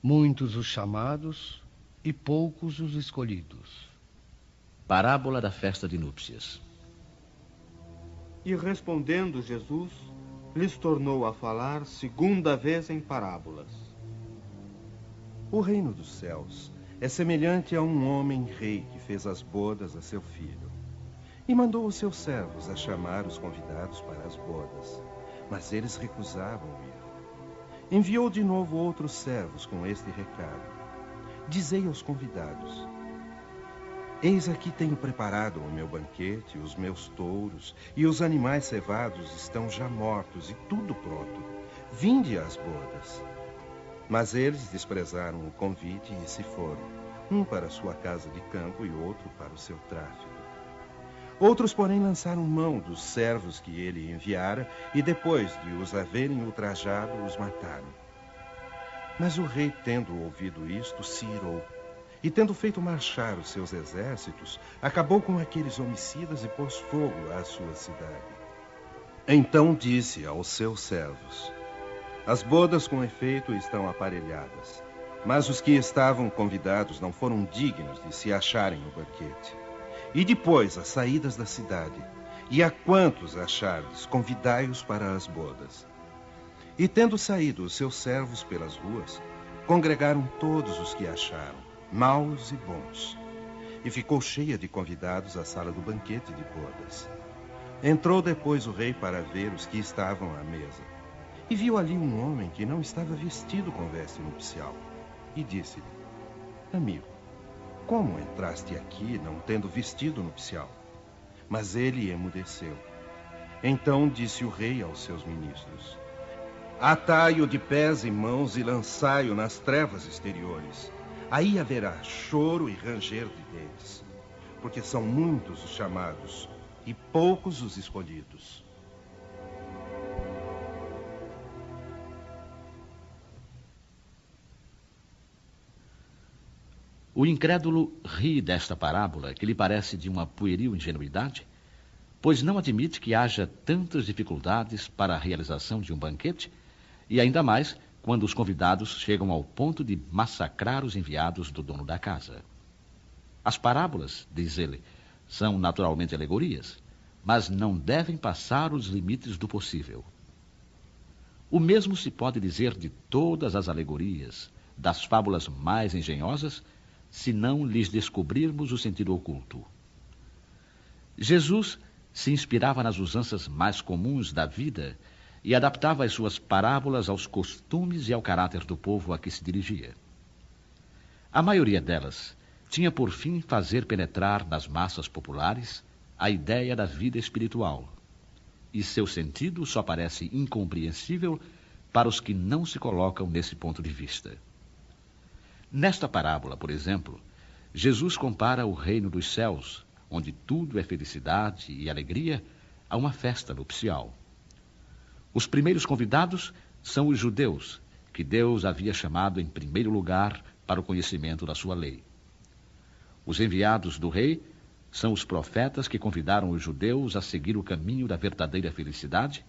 Muitos os chamados e poucos os escolhidos. Parábola da festa de núpcias. E respondendo Jesus, lhes tornou a falar segunda vez em parábolas. O reino dos céus é semelhante a um homem rei que fez as bodas a seu filho. E mandou os seus servos a chamar os convidados para as bodas, mas eles recusavam ir. Enviou de novo outros servos com este recado: dizei aos convidados: eis aqui tenho preparado o meu banquete, os meus touros e os animais cevados estão já mortos e tudo pronto. Vinde às bodas. Mas eles desprezaram o convite e se foram, um para sua casa de campo e outro para o seu tráfico. Outros, porém, lançaram mão dos servos que ele enviara e, depois de os haverem ultrajado, os mataram. Mas o rei, tendo ouvido isto, se irou. E, tendo feito marchar os seus exércitos, acabou com aqueles homicidas e pôs fogo à sua cidade. Então disse aos seus servos: as bodas com efeito estão aparelhadas, mas os que estavam convidados não foram dignos de se acharem no banquete. E depois as saídas da cidade, e a quantos achardes, convidai-os para as bodas. E tendo saído os seus servos pelas ruas, congregaram todos os que acharam, maus e bons. E ficou cheia de convidados a sala do banquete de bodas. Entrou depois o rei para ver os que estavam à mesa. E viu ali um homem que não estava vestido com veste nupcial. E disse-lhe: amigo, como entraste aqui não tendo vestido nupcial? Mas ele emudeceu. Então disse o rei aos seus ministros: atai-o de pés e mãos e lançai-o nas trevas exteriores. Aí haverá choro e ranger de dentes, porque são muitos os chamados e poucos os escolhidos. O incrédulo ri desta parábola, que lhe parece de uma pueril ingenuidade, pois não admite que haja tantas dificuldades para a realização de um banquete, e ainda mais quando os convidados chegam ao ponto de massacrar os enviados do dono da casa. As parábolas, diz ele, são naturalmente alegorias, mas não devem passar os limites do possível. O mesmo se pode dizer de todas as alegorias, das fábulas mais engenhosas, se não lhes descobrirmos o sentido oculto. Jesus se inspirava nas usanças mais comuns da vida e adaptava as suas parábolas aos costumes e ao caráter do povo a que se dirigia. A maioria delas tinha por fim fazer penetrar nas massas populares a ideia da vida espiritual, e seu sentido só parece incompreensível para os que não se colocam nesse ponto de vista. Nesta parábola, por exemplo, Jesus compara o reino dos céus, onde tudo é felicidade e alegria, a uma festa nupcial. Os primeiros convidados são os judeus, que Deus havia chamado em primeiro lugar para o conhecimento da sua lei. Os enviados do rei são os profetas que convidaram os judeus a seguir o caminho da verdadeira felicidade,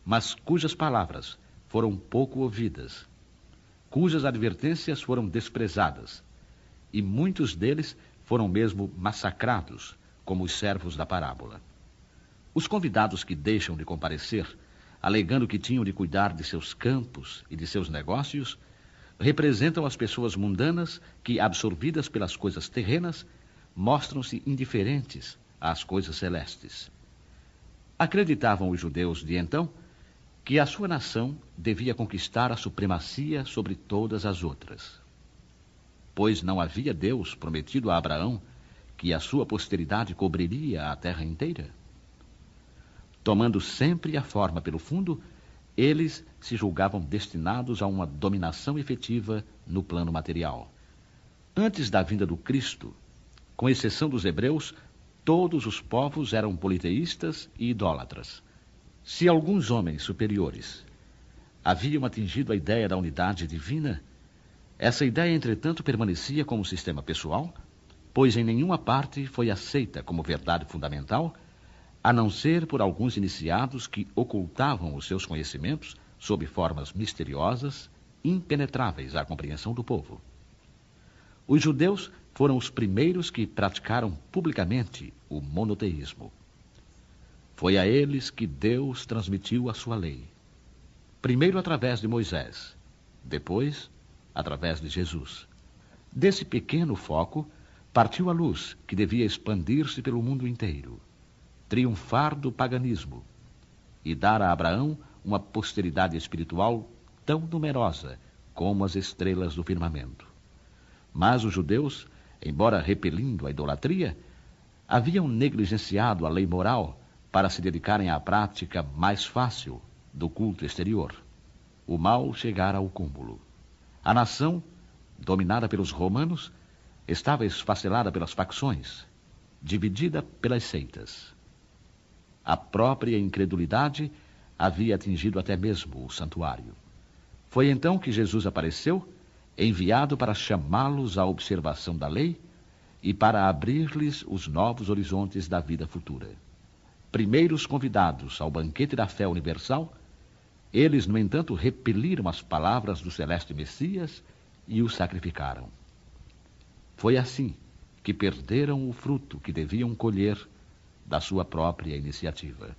mas cujas palavras foram pouco ouvidas, cujas advertências foram desprezadas, e muitos deles foram mesmo massacrados, como os servos da parábola. Os convidados que deixam de comparecer, alegando que tinham de cuidar de seus campos e de seus negócios, representam as pessoas mundanas que, absorvidas pelas coisas terrenas, mostram-se indiferentes às coisas celestes. Acreditavam os judeus de então que a sua nação devia conquistar a supremacia sobre todas as outras. Pois não havia Deus prometido a Abraão que a sua posteridade cobriria a terra inteira? Tomando sempre a forma pelo fundo, eles se julgavam destinados a uma dominação efetiva no plano material. Antes da vinda do Cristo, com exceção dos hebreus, todos os povos eram politeístas e idólatras. Se alguns homens superiores haviam atingido a ideia da unidade divina, essa ideia, entretanto, permanecia como sistema pessoal, pois em nenhuma parte foi aceita como verdade fundamental, a não ser por alguns iniciados que ocultavam os seus conhecimentos sob formas misteriosas impenetráveis à compreensão do povo. Os judeus foram os primeiros que praticaram publicamente o monoteísmo. Foi a eles que Deus transmitiu a sua lei. Primeiro através de Moisés, depois através de Jesus. Desse pequeno foco partiu a luz que devia expandir-se pelo mundo inteiro, triunfar do paganismo e dar a Abraão uma posteridade espiritual tão numerosa como as estrelas do firmamento. Mas os judeus, embora repelindo a idolatria, haviam negligenciado a lei moral para se dedicarem à prática mais fácil do culto exterior. O mal chegara ao cúmulo. A nação, dominada pelos romanos, estava esfacelada pelas facções, dividida pelas seitas. A própria incredulidade havia atingido até mesmo o santuário. Foi então que Jesus apareceu, enviado para chamá-los à observação da lei e para abrir-lhes os novos horizontes da vida futura. Primeiros convidados ao banquete da fé universal, eles, no entanto, repeliram as palavras do celeste Messias e o sacrificaram. Foi assim que perderam o fruto que deviam colher da sua própria iniciativa.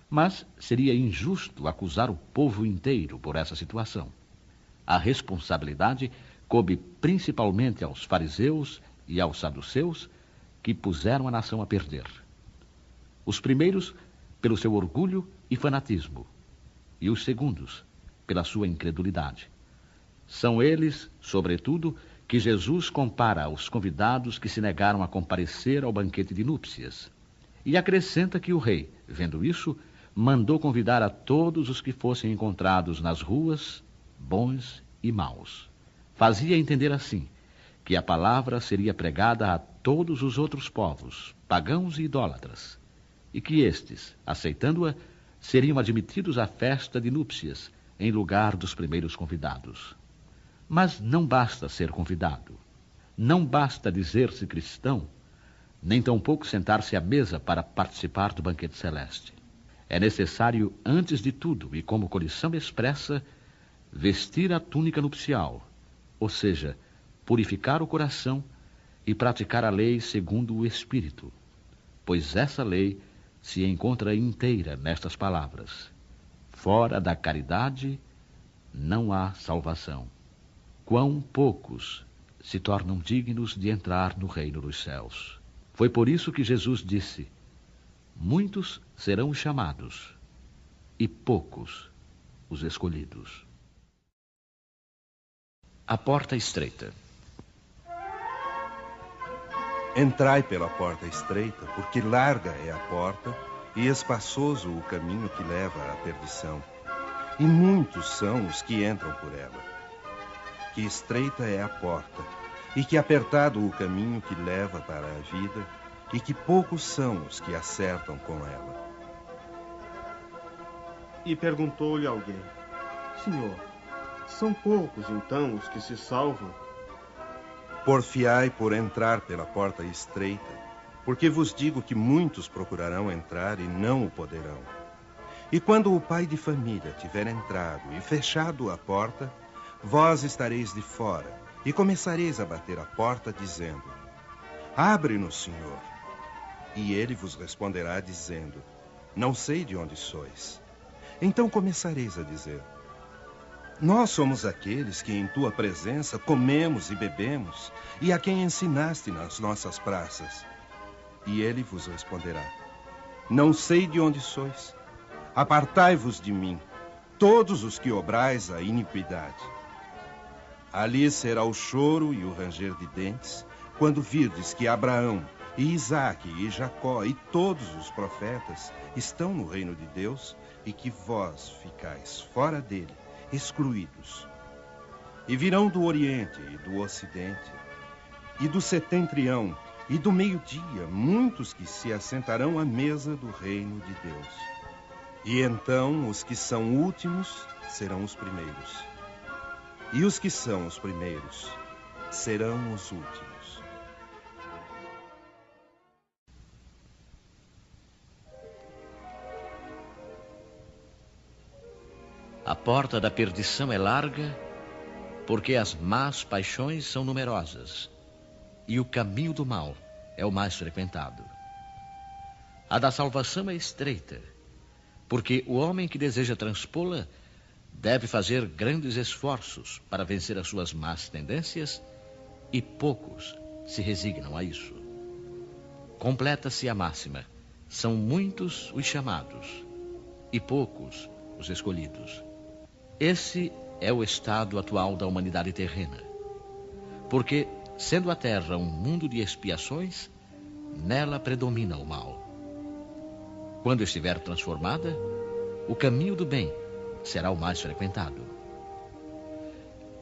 Mas seria injusto acusar o povo inteiro por essa situação. A responsabilidade coube principalmente aos fariseus e aos saduceus, que puseram a nação a perder. Os primeiros, pelo seu orgulho e fanatismo, e os segundos, pela sua incredulidade. São eles, sobretudo, que Jesus compara aos convidados que se negaram a comparecer ao banquete de núpcias. E acrescenta que o rei, vendo isso, mandou convidar a todos os que fossem encontrados nas ruas, bons e maus. Fazia entender assim que a palavra seria pregada a todos os outros povos, pagãos e idólatras, e que estes, aceitando-a, seriam admitidos à festa de núpcias em lugar dos primeiros convidados. Mas não basta ser convidado, não basta dizer-se cristão, nem tampouco sentar-se à mesa para participar do banquete celeste. É necessário, antes de tudo, e como condição expressa, vestir a túnica nupcial, ou seja, purificar o coração e praticar a lei segundo o Espírito, pois essa lei se encontra inteira nestas palavras: fora da caridade não há salvação. Quão poucos se tornam dignos de entrar no reino dos céus. Foi por isso que Jesus disse: muitos serão os chamados e poucos os escolhidos. A porta estreita. Entrai pela porta estreita, porque larga é a porta e espaçoso o caminho que leva à perdição. E muitos são os que entram por ela. Que estreita é a porta, e que apertado o caminho que leva para a vida, e que poucos são os que acertam com ela. E perguntou-lhe alguém: Senhor, são poucos então os que se salvam? Porfiai por entrar pela porta estreita, porque vos digo que muitos procurarão entrar e não o poderão. E quando o pai de família tiver entrado e fechado a porta, vós estareis de fora e começareis a bater a porta, dizendo: abre-nos, Senhor. E ele vos responderá dizendo: não sei de onde sois. Então começareis a dizer: nós somos aqueles que em tua presença comemos e bebemos, e a quem ensinaste nas nossas praças. E ele vos responderá: não sei de onde sois. Apartai-vos de mim, todos os que obrais a iniquidade. Ali será o choro e o ranger de dentes, quando virdes que Abraão, e Isaque, e Jacó, e todos os profetas estão no reino de Deus, e que vós ficais fora dele, excluídos. E virão do Oriente e do Ocidente, e do Setentrião, e do meio-dia, muitos que se assentarão à mesa do reino de Deus. E então os que são últimos serão os primeiros, e os que são os primeiros serão os últimos. A porta da perdição é larga porque as más paixões são numerosas, e o caminho do mal é o mais frequentado. A da salvação é estreita, porque o homem que deseja transpô-la deve fazer grandes esforços para vencer as suas más tendências, e poucos se resignam a isso. Completa-se a máxima: são muitos os chamados, e poucos os escolhidos. Esse é o estado atual da humanidade terrena, porque, sendo a Terra um mundo de expiações, nela predomina o mal. Quando estiver transformada, o caminho do bem será o mais frequentado.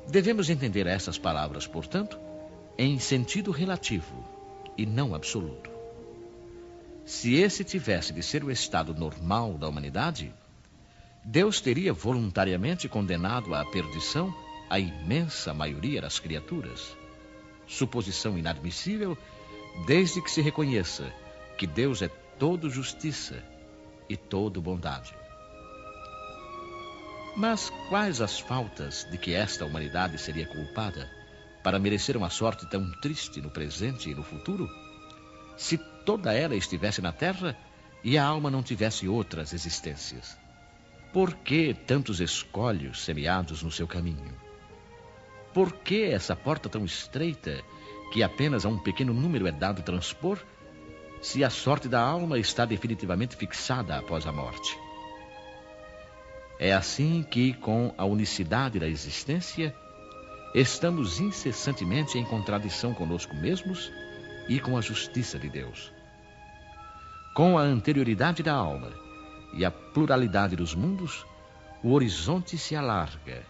Devemos entender essas palavras, portanto, em sentido relativo e não absoluto. Se esse tivesse de ser o estado normal da humanidade, Deus teria voluntariamente condenado à perdição a imensa maioria das criaturas. Suposição inadmissível, desde que se reconheça que Deus é todo justiça e todo bondade. Mas quais as faltas de que esta humanidade seria culpada para merecer uma sorte tão triste no presente e no futuro, se toda ela estivesse na terra e a alma não tivesse outras existências? Por que tantos escolhos semeados no seu caminho? Por que essa porta tão estreita que apenas a um pequeno número é dado transpor, se a sorte da alma está definitivamente fixada após a morte? É assim que, com a unicidade da existência, estamos incessantemente em contradição conosco mesmos e com a justiça de Deus. Com a anterioridade da alma e a pluralidade dos mundos, o horizonte se alarga,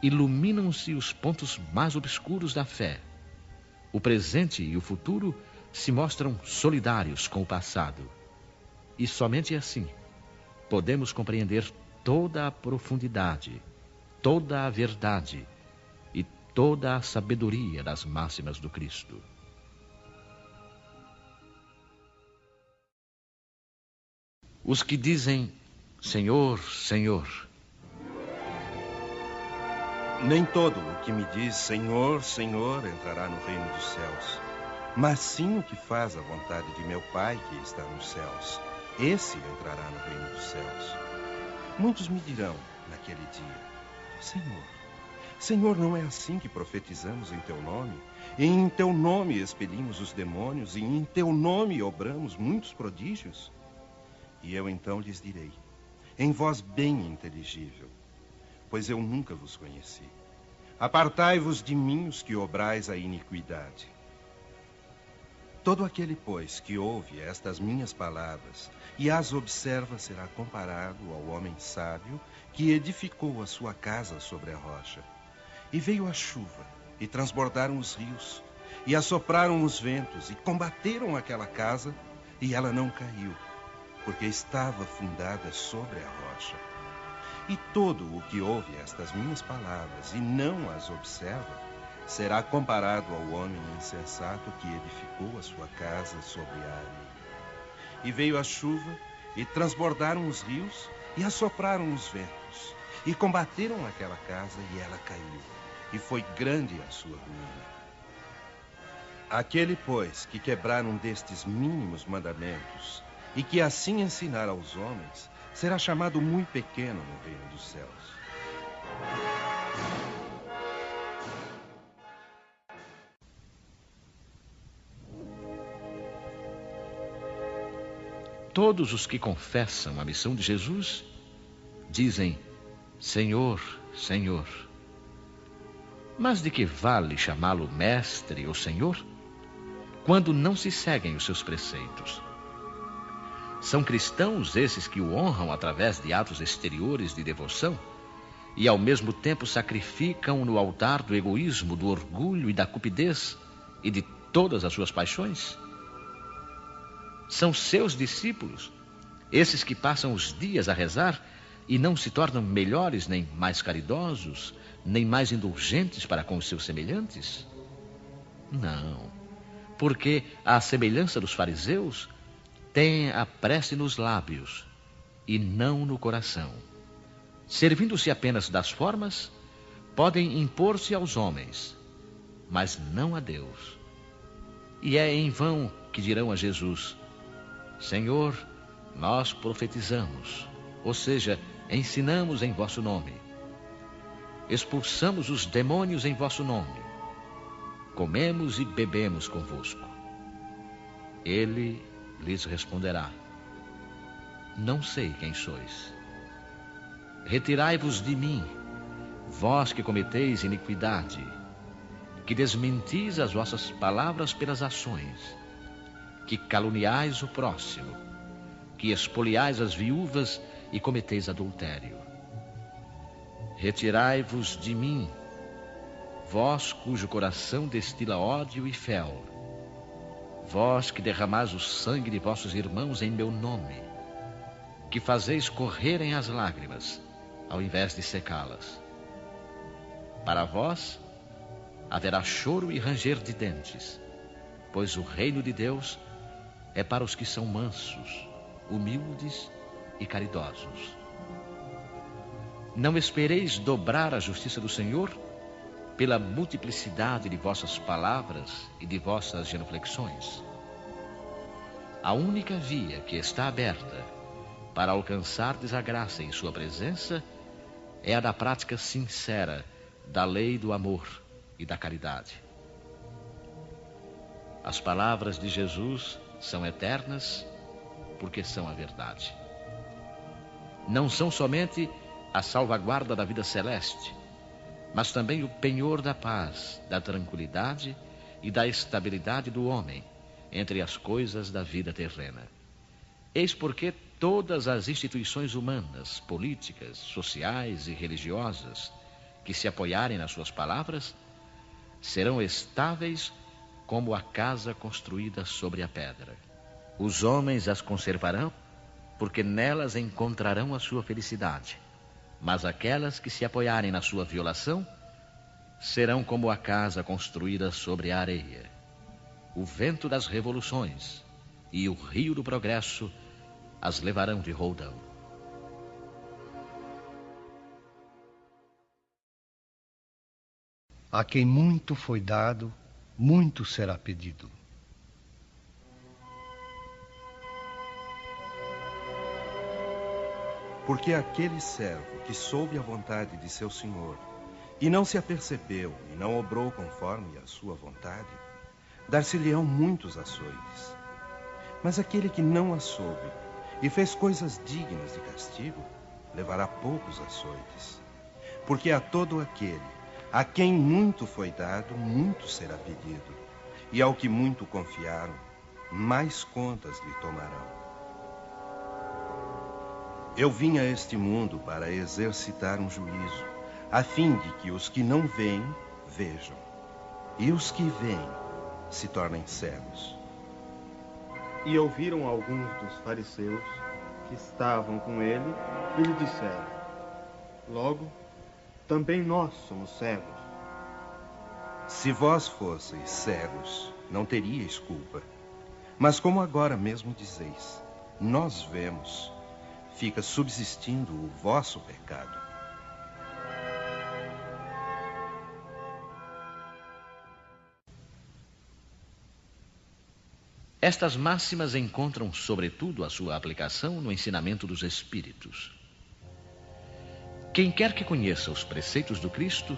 iluminam-se os pontos mais obscuros da fé. O presente e o futuro se mostram solidários com o passado. E somente assim podemos compreender toda a profundidade, toda a verdade e toda a sabedoria das máximas do Cristo. Os que dizem Senhor, Senhor. Nem todo o que me diz Senhor, Senhor entrará no reino dos céus, mas sim o que faz a vontade de meu Pai que está nos céus. Esse entrará no reino dos céus. Muitos me dirão naquele dia: Senhor, Senhor, não é assim que profetizamos em teu nome? E em teu nome expelimos os demônios, e em teu nome obramos muitos prodígios? E eu então lhes direi, em voz bem inteligível: pois eu nunca vos conheci. Apartai-vos de mim, os que obrais a iniquidade. Todo aquele, pois, que ouve estas minhas palavras e as observa será comparado ao homem sábio que edificou a sua casa sobre a rocha. E veio a chuva, e transbordaram os rios, e assopraram os ventos, e combateram aquela casa, e ela não caiu, porque estava fundada sobre a rocha. E todo o que ouve estas minhas palavras e não as observa será comparado ao homem insensato que edificou a sua casa sobre a areia. E veio a chuva, e transbordaram os rios, e assopraram os ventos, e combateram aquela casa, e ela caiu, e foi grande a sua ruína. Aquele, pois, que quebrar um destes mínimos mandamentos, e que assim ensinar aos homens, será chamado muito pequeno no reino dos céus. Todos os que confessam a missão de Jesus dizem Senhor, Senhor. Mas de que vale chamá-lo mestre ou senhor quando não se seguem os seus preceitos? São cristãos esses que o honram através de atos exteriores de devoção e ao mesmo tempo sacrificam no altar do egoísmo, do orgulho e da cupidez e de todas as suas paixões? São seus discípulos, esses que passam os dias a rezar e não se tornam melhores, nem mais caridosos, nem mais indulgentes para com os seus semelhantes? Não, porque, à semelhança dos fariseus, têm a prece nos lábios e não no coração, servindo-se apenas das formas, podem impor-se aos homens, mas não a Deus. E é em vão que dirão a Jesus: Senhor, nós profetizamos, ou seja, ensinamos em vosso nome. Expulsamos os demônios em vosso nome. Comemos e bebemos convosco. Ele lhes responderá: Não sei quem sois. Retirai-vos de mim, vós que cometeis iniquidade, que desmentis as vossas palavras pelas ações, que caluniais o próximo, que expoliais as viúvas e cometeis adultério. Retirai-vos de mim, vós cujo coração destila ódio e fel, vós que derramais o sangue de vossos irmãos em meu nome, que fazeis correrem as lágrimas, ao invés de secá-las. Para vós haverá choro e ranger de dentes, pois o reino de Deus é para os que são mansos, humildes e caridosos. Não espereis dobrar a justiça do Senhor pela multiplicidade de vossas palavras e de vossas genuflexões. A única via que está aberta para alcançardes a graça em sua presença é a da prática sincera da lei do amor e da caridade. As palavras de Jesus são eternas porque são a verdade. Não são somente a salvaguarda da vida celeste, mas também o penhor da paz, da tranquilidade e da estabilidade do homem entre as coisas da vida terrena. Eis porque todas as instituições humanas, políticas, sociais e religiosas que se apoiarem nas suas palavras serão estáveis como a casa construída sobre a pedra. Os homens as conservarão porque nelas encontrarão a sua felicidade, mas aquelas que se apoiarem na sua violação serão como a casa construída sobre a areia. O vento das revoluções e o rio do progresso as levarão de roldão. A quem muito foi dado, muito será pedido. Porque aquele servo que soube a vontade de seu senhor e não se apercebeu e não obrou conforme a sua vontade, dar-se-lhe-ão muitos açoites. Mas aquele que não a soube e fez coisas dignas de castigo, levará poucos açoites. Porque a todo aquele a quem muito foi dado, muito será pedido, e ao que muito confiaram, mais contas lhe tomarão. Eu vim a este mundo para exercitar um juízo, a fim de que os que não veem, vejam, e os que veem se tornem cegos. E ouviram alguns dos fariseus que estavam com ele e lhe disseram: Logo, também nós somos cegos. Se vós fosseis cegos, não teríeis culpa. Mas como agora mesmo dizeis, nós vemos, fica subsistindo o vosso pecado. Estas máximas encontram, sobretudo, a sua aplicação no ensinamento dos Espíritos. Quem quer que conheça os preceitos do Cristo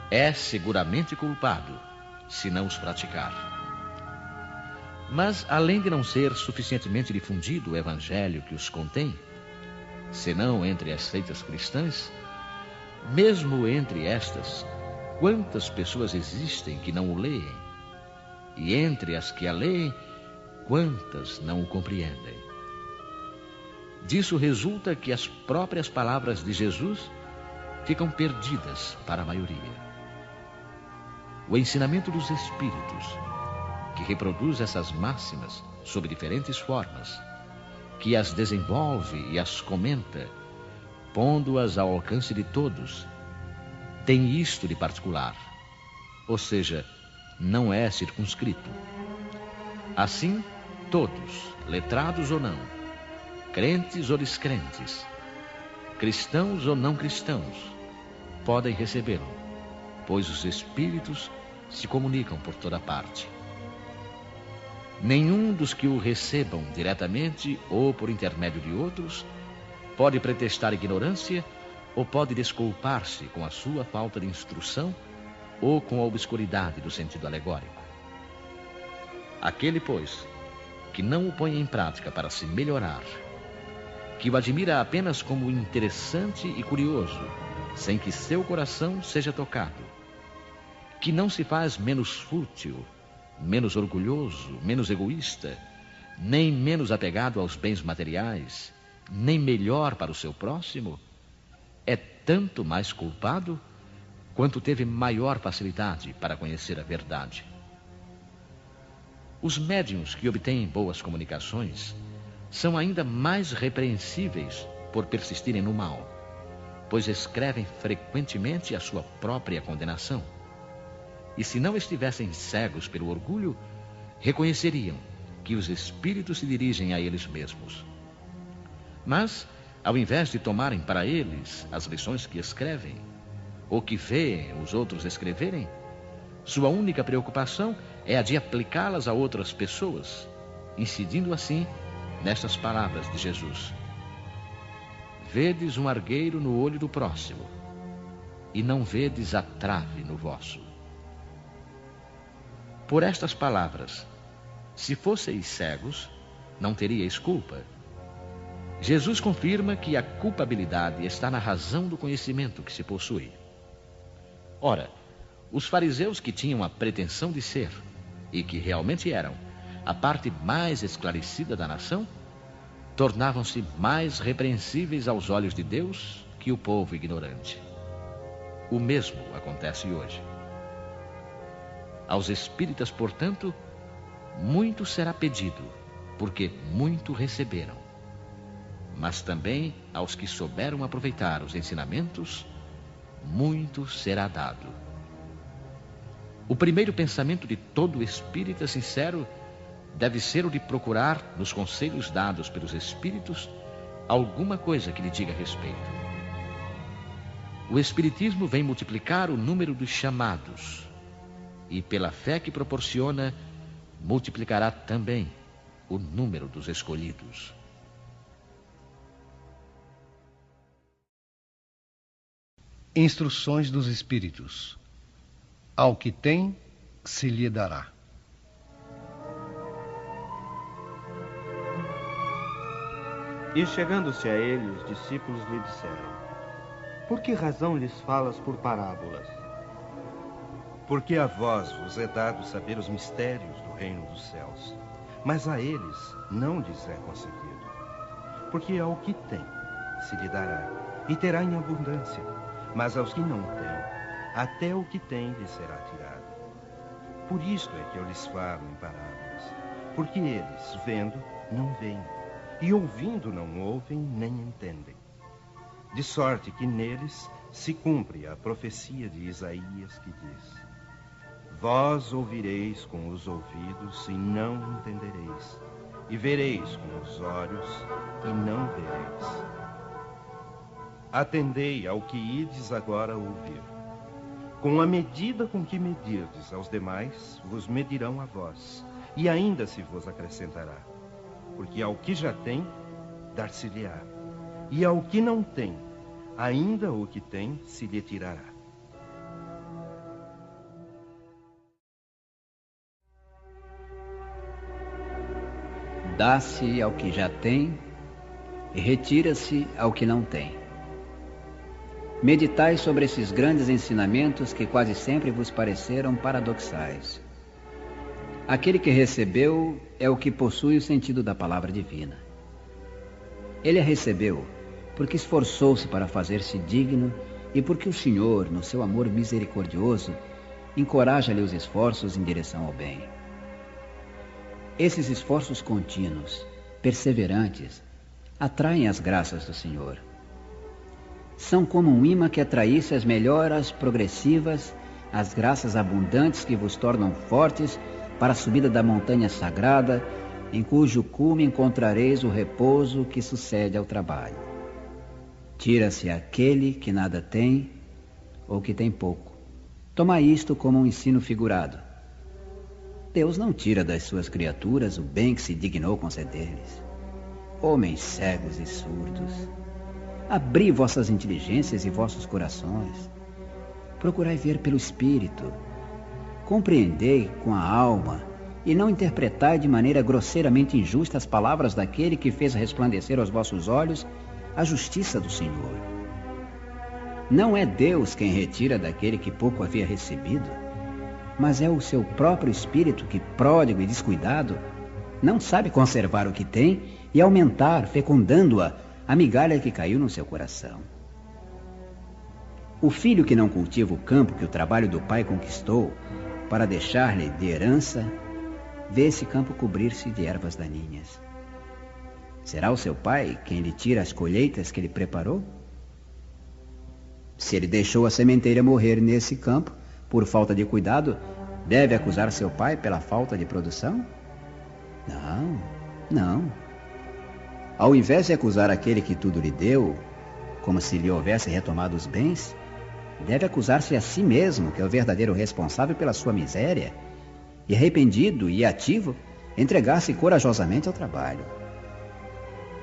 é seguramente culpado, se não os praticar. Mas, além de não ser suficientemente difundido o evangelho que os contém, senão entre as seitas cristãs, mesmo entre estas, quantas pessoas existem que não o leem? E entre as que a leem, quantas não o compreendem? Disso resulta que as próprias palavras de Jesus ficam perdidas para a maioria. O ensinamento dos Espíritos, que reproduz essas máximas sob diferentes formas, que as desenvolve e as comenta, pondo-as ao alcance de todos, tem isto de particular, ou seja, não é circunscrito. Assim, todos, letrados ou não, crentes ou descrentes, cristãos ou não cristãos, podem recebê-lo, pois os espíritos se comunicam por toda parte. Nenhum dos que o recebam diretamente ou por intermédio de outros pode pretextar ignorância ou pode desculpar-se com a sua falta de instrução ou com a obscuridade do sentido alegórico. Aquele, pois, que não o põe em prática para se melhorar, que o admira apenas como interessante e curioso, sem que seu coração seja tocado, que não se faz menos fútil, menos orgulhoso, menos egoísta, nem menos apegado aos bens materiais, nem melhor para o seu próximo, é tanto mais culpado quanto teve maior facilidade para conhecer a verdade. Os médiuns que obtêm boas comunicações são ainda mais repreensíveis por persistirem no mal, pois escrevem frequentemente a sua própria condenação. E se não estivessem cegos pelo orgulho, reconheceriam que os espíritos se dirigem a eles mesmos. Mas, ao invés de tomarem para eles as lições que escrevem, ou que veem os outros escreverem, sua única preocupação é a de aplicá-las a outras pessoas, incidindo assim nestas palavras de Jesus: vedes um argueiro no olho do próximo, e não vedes a trave no vosso. Por estas palavras, se fosseis cegos, não teríeis culpa. Jesus confirma que a culpabilidade está na razão do conhecimento que se possui. Ora, os fariseus, que tinham a pretensão de ser, e que realmente eram, a parte mais esclarecida da nação, tornavam-se mais repreensíveis aos olhos de Deus que o povo ignorante. O mesmo acontece hoje. Aos espíritas, portanto, muito será pedido, porque muito receberam. Mas também aos que souberam aproveitar os ensinamentos, muito será dado. O primeiro pensamento de todo espírita sincero deve ser o de procurar, nos conselhos dados pelos espíritos, alguma coisa que lhe diga respeito. O espiritismo vem multiplicar o número dos chamados, e pela fé que proporciona, multiplicará também o número dos escolhidos. Instruções dos Espíritos. Ao que tem, se lhe dará. E chegando-se a ele, os discípulos lhe disseram: por que razão lhes falas por parábolas? Porque a vós vos é dado saber os mistérios do reino dos céus, mas a eles não lhes é concedido. Porque ao que tem, se lhe dará, e terá em abundância, mas aos que não têm, até o que tem lhe será tirado. Por isto é que eu lhes falo em parábolas, porque eles, vendo, não veem, e ouvindo, não ouvem, nem entendem. De sorte que neles se cumpre a profecia de Isaías, que diz: vós ouvireis com os ouvidos e não entendereis, e vereis com os olhos e não vereis. Atendei ao que ides agora ouvir. Com a medida com que medirdes aos demais, vos medirão a vós, e ainda se vos acrescentará. Porque ao que já tem, dar-se-lhe-á, e ao que não tem, ainda o que tem se lhe tirará. Dá-se ao que já tem, e retira-se ao que não tem. Meditai sobre esses grandes ensinamentos que quase sempre vos pareceram paradoxais. Aquele que recebeu é o que possui o sentido da palavra divina. Ele a recebeu porque esforçou-se para fazer-se digno e porque o Senhor, no seu amor misericordioso, encoraja-lhe os esforços em direção ao bem. Esses esforços contínuos, perseverantes, atraem as graças do Senhor. São como um imã que atraísse as melhoras progressivas, as graças abundantes que vos tornam fortes para a subida da montanha sagrada, em cujo cume encontrareis o repouso que sucede ao trabalho. Tira-se aquele que nada tem ou que tem pouco, Tomai isto como um ensino figurado. Deus não tira das suas criaturas o bem que se dignou conceder-lhes. Homens cegos e surdos, abri vossas inteligências e vossos corações. Procurai ver pelo Espírito. Compreendei com a alma e não interpretai de maneira grosseiramente injusta as palavras daquele que fez resplandecer aos vossos olhos a justiça do Senhor. Não é Deus quem retira daquele que pouco havia recebido, mas é o seu próprio Espírito que, pródigo e descuidado, não sabe conservar o que tem e aumentar, fecundando-a, a migalha que caiu no seu coração. O filho que não cultiva o campo que o trabalho do pai conquistou para deixar-lhe de herança, vê esse campo cobrir-se de ervas daninhas. Será o seu pai quem lhe tira as colheitas que ele preparou? Se ele deixou a sementeira morrer nesse campo, por falta de cuidado, deve acusar seu pai pela falta de produção? Não. Ao invés de acusar aquele que tudo lhe deu, como se lhe houvesse retomado os bens, deve acusar-se a si mesmo, que é o verdadeiro responsável pela sua miséria, e arrependido e ativo, entregar-se corajosamente ao trabalho.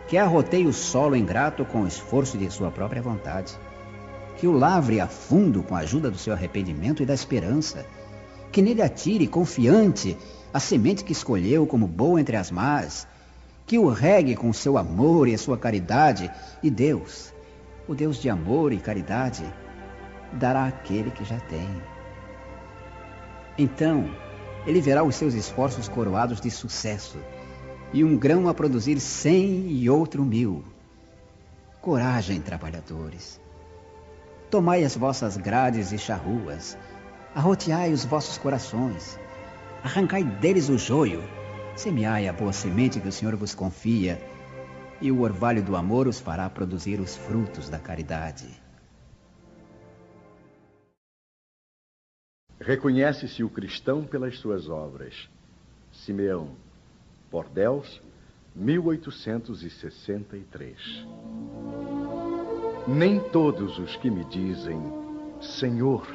Que arroteie o solo ingrato com o esforço de sua própria vontade, que o lavre a fundo com a ajuda do seu arrependimento e da esperança, que nele atire confiante a semente que escolheu como boa entre as más, que o regue com o seu amor e a sua caridade, e Deus, o Deus de amor e caridade, dará àquele que já tem. Então, ele verá os seus esforços coroados de sucesso, e um grão a produzir 100 e outro 1000. Coragem, trabalhadores! Tomai as vossas grades e charruas, arroteai os vossos corações, arrancai deles o joio, semeai a boa semente que o Senhor vos confia, e o orvalho do amor os fará produzir os frutos da caridade. Reconhece-se o cristão pelas suas obras. Simeão, Bordeaux, 1863. Nem todos os que me dizem Senhor,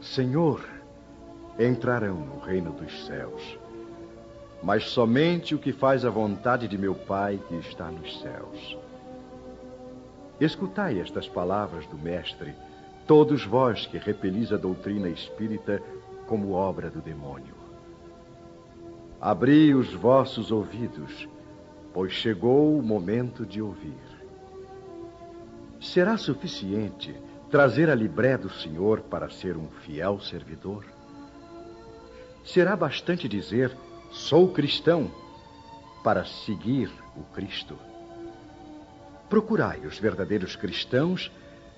Senhor, entrarão no reino dos céus, mas somente o que faz a vontade de meu Pai que está nos céus. Escutai estas palavras do Mestre, todos vós que repelis a doutrina espírita como obra do demônio. Abri os vossos ouvidos, pois chegou o momento de ouvir. Será suficiente trazer a libré do Senhor para ser um fiel servidor? Será bastante dizer, sou cristão, para seguir o Cristo? Procurai os verdadeiros cristãos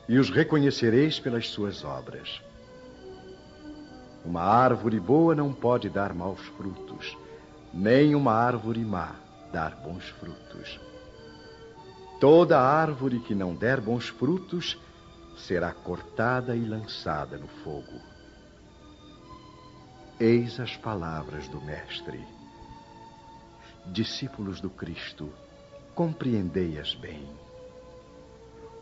e os reconhecereis pelas suas obras. Uma árvore boa não pode dar maus frutos, nem uma árvore má dar bons frutos. Toda árvore que não der bons frutos será cortada e lançada no fogo. Eis as palavras do Mestre. Discípulos do Cristo, compreendei-as bem.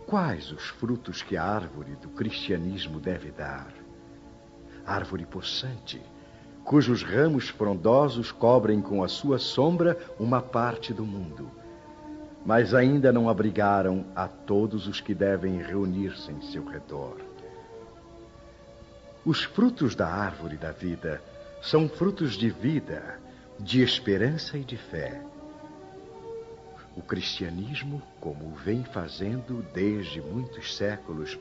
Quais os frutos que a árvore do cristianismo deve dar? Árvore possante, cujos ramos frondosos cobrem com a sua sombra uma parte do mundo, mas ainda não abrigaram a todos os que devem reunir-se em seu redor. Os frutos da árvore da vida são frutos de vida, de esperança e de fé. O cristianismo, como o vem fazendo desde muitos séculos,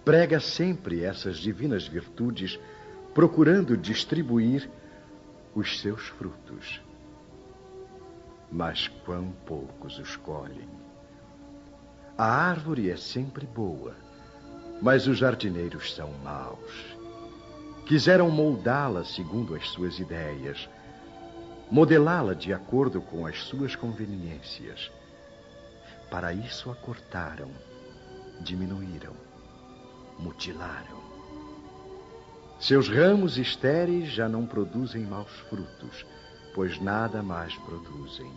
prega sempre essas divinas virtudes, procurando distribuir os seus frutos. Mas quão poucos os colhem. A árvore é sempre boa, mas os jardineiros são maus. Quiseram moldá-la segundo as suas ideias, modelá-la de acordo com as suas conveniências. Para isso a cortaram, diminuíram, mutilaram. Seus ramos estéreis já não produzem maus frutos, pois nada mais produzem.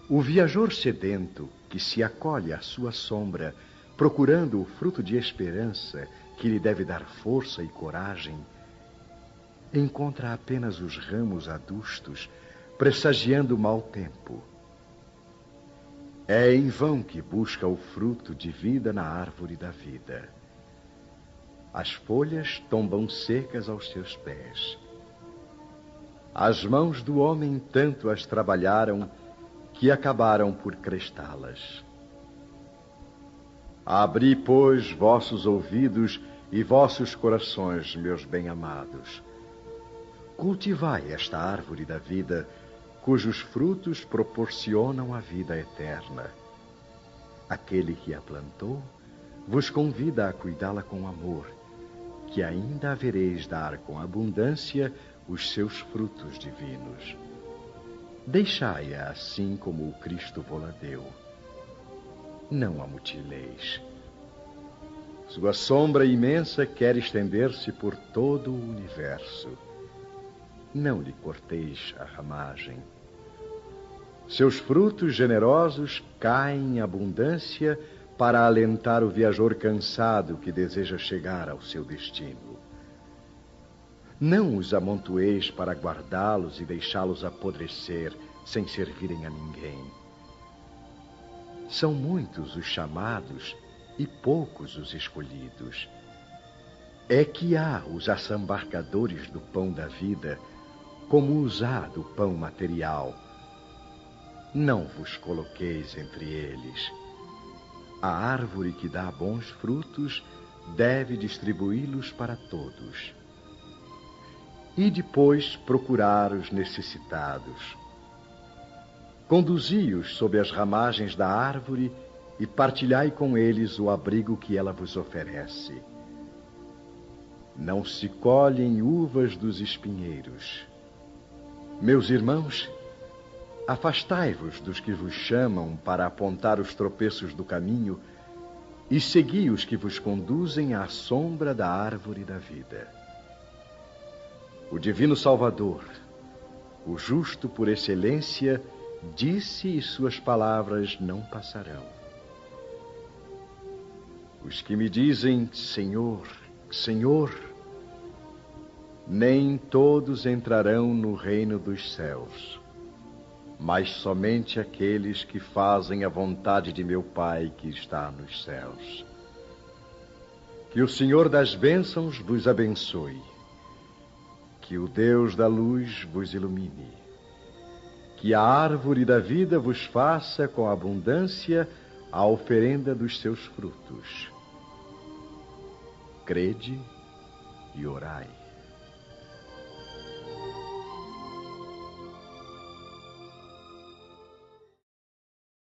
O viajor sedento que se acolhe à sua sombra, procurando o fruto de esperança que lhe deve dar força e coragem, encontra apenas os ramos adustos, pressagiando mau tempo. É em vão que busca o fruto de vida na árvore da vida. As folhas tombam secas aos seus pés. As mãos do homem tanto as trabalharam que acabaram por crestá-las. Abri, pois, vossos ouvidos e vossos corações, meus bem-amados. Cultivai esta árvore da vida, cujos frutos proporcionam a vida eterna. Aquele que a plantou vos convida a cuidá-la com amor, que ainda havereis dar com abundância os seus frutos divinos. Deixai-a assim como o Cristo vô-la deu. Não a mutileis. Sua sombra imensa quer estender-se por todo o universo. Não lhe corteis a ramagem. Seus frutos generosos caem em abundância para alentar o viajor cansado que deseja chegar ao seu destino. Não os amontoeis para guardá-los e deixá-los apodrecer sem servirem a ninguém. São muitos os chamados e poucos os escolhidos. É que há os assambarcadores do pão da vida, como os há do pão material. Não vos coloqueis entre eles. A árvore que dá bons frutos deve distribuí-los para todos. E depois procurar os necessitados. Conduzi-os sob as ramagens da árvore e partilhai com eles o abrigo que ela vos oferece. Não se colhem uvas dos espinheiros. Meus irmãos, afastai-vos dos que vos chamam para apontar os tropeços do caminho e segui os que vos conduzem à sombra da árvore da vida. O Divino Salvador, o justo por excelência, disse e suas palavras não passarão. Os que me dizem, Senhor, Senhor, nem todos entrarão no reino dos céus, mas somente aqueles que fazem a vontade de meu Pai que está nos céus. Que o Senhor das bênçãos vos abençoe, que o Deus da luz vos ilumine, que a árvore da vida vos faça com abundância a oferenda dos seus frutos. Crede e orai.